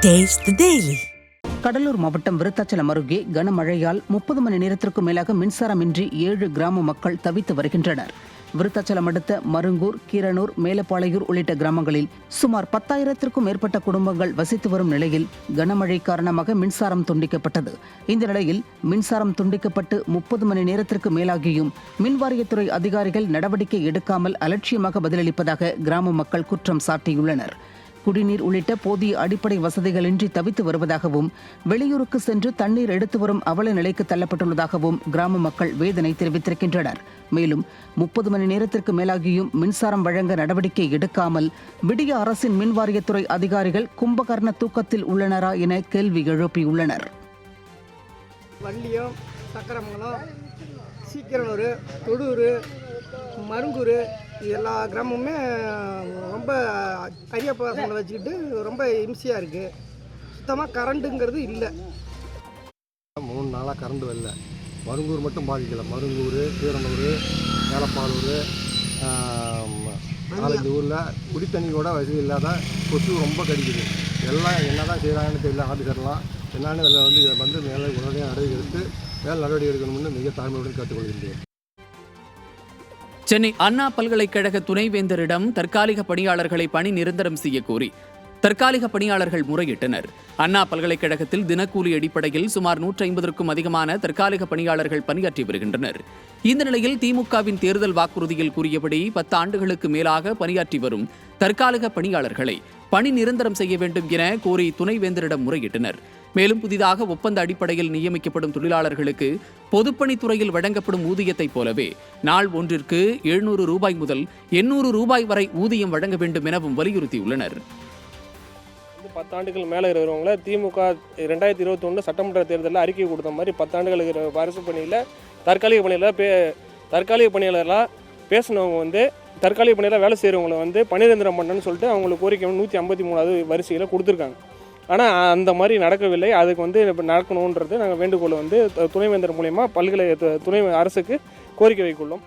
Taste the Daily. Cuddalore மாவட்டம் விருத்தாச்சலம் அருகே கனமழையால் 30 மணி நேரத்திற்கும் மேலாக மின்சாரமின்றி 7 கிராம மக்கள் தவித்து வருகின்றனர். விருத்தாச்சலம் அடுத்த மருங்கூர், கீரனூர், மேலப்பாளையூர் உள்ளிட்ட கிராமங்களில் சுமார் 10,000த்திற்கும் மேற்பட்ட குடும்பங்கள் வசித்து வரும் நிலையில் கனமழை காரணமாக மின்சாரம் துண்டிக்கப்பட்டது. இந்த நிலையில் மின்சாரம் துண்டிக்கப்பட்டு 30 மணி நேரத்திற்கு மேலாகியும் மின்வாரியத்துறை அதிகாரிகள் நடவடிக்கை எடுக்காமல் அலட்சியமாக பதிலளிப்பதாக கிராம மக்கள் குற்றம் சாட்டியுள்ளனர். குடிநீர் உள்ளிட்ட போதிய அடிப்படை வசதிகளின்றி தவித்து வருவதாகவும், வெளியூருக்கு சென்று தண்ணீர் எடுத்து வரும் அவல நிலைக்கு தள்ளப்பட்டுள்ளதாகவும் கிராம மக்கள் வேதனை தெரிவித்திருக்கின்றனர். மேலும் 30 மணி நேரத்திற்கு மேலாகியும் மின்சாரம் வழங்க நடவடிக்கை எடுக்காமல் விடிய அரசின் மின்வாரியத்துறை அதிகாரிகள் கும்பகர்ண தூக்கத்தில் உள்ளனரா என கேள்வி எழுப்பியுள்ளனர். வள்ளியம், சக்கரமங்கலம், சீக்கிரனூர், தொடூர், மருங்கூர் எல்லா கிராமமுமே ரொம்ப அரிய பசங்களை வச்சுக்கிட்டு ரொம்ப இம்சையாக இருக்குது. சுத்தமாக கரண்ட்டுங்கிறது இல்லை. 3 நாளாக கரண்ட் வரல. மருங்கூர் மட்டும் பாதிக்கலை. மருங்கூர், கீரனூர், மேலப்பாளூர், 4-5 ஊரில் குடித்தண்ணியோட வசதி இல்லாத கொசு ரொம்ப கடிக்குது. எல்லாம் என்ன தான் செய்கிறாங்கன்னு தெரியல. ஆஃபீஸர்லாம் என்னன்னு இதில் வந்து மேலே உடனடியாக நடவடிக்கை எடுத்து மேல் நடவடிக்கை எடுக்கணும்னு மிக தாழ்மையுடன் கேட்டுக்கொள்கின்றேன். சென்னை அண்ணா பல்கலைக்கழக துணைவேந்தரிடம் தற்காலிக பணியாளர்களை பணி நிரந்தரம் செய்ய கோரி தற்காலிக பணியாளர்கள் முறையிட்டனர். அண்ணா பல்கலைக்கழகத்தில் தினக்கூலி அடிப்படையில் சுமார் 150க்கும் அதிகமான தற்காலிக பணியாளர்கள் பணியாற்றி வருகின்றனர். இந்த நிலையில் திமுகவின் தேர்தல் வாக்குறுதியில் கூறியபடி 10 ஆண்டுகளுக்கு மேலாக பணியாற்றி வரும் தற்காலிக பணியாளர்களை பணி நிரந்தரம் செய்ய வேண்டும் என கோரி துணைவேந்தரிடம் முறையிட்டனர். மேலும் புதிதாக ஒப்பந்த அடிப்படையில் நியமிக்கப்படும் தொழிலாளர்களுக்கு பொதுப்பணித்துறையில் வழங்கப்படும் ஊதியத்தைப் போலவே நாள் ஒன்றிற்கு 700 ரூபாய் முதல் 800 ரூபாய் வரை ஊதியம் வழங்க வேண்டும் எனவும் வலியுறுத்தியுள்ளனர். 10 ஆண்டுகள் மேலே இருக்கிறவங்கள திமுக 2021 சட்டமன்ற தேர்தலில் அறிக்கை கொடுத்த மாதிரி 10 ஆண்டுகளுக்கு அரசு பணியில் தற்காலிக பணியாளர்களாக பேசினவங்க வந்து தற்காலிக பணியில் வேலை செய்கிறவங்களை வந்து பணிநிரந்தரம் பண்ணணும்னு சொல்லிட்டு அவங்களுக்கு கோரிக்கை 153வது வரிசையில் கொடுத்துருக்காங்க. ஆனால் அந்த மாதிரி நடக்கவில்லை. அதுக்கு வந்து நடக்கணுன்றது நாங்கள் வேண்டுகோளை வந்து துணைவேந்தர் மூலயமா துணை அரசுக்கு கோரிக்கை வைத்துள்ளோம்.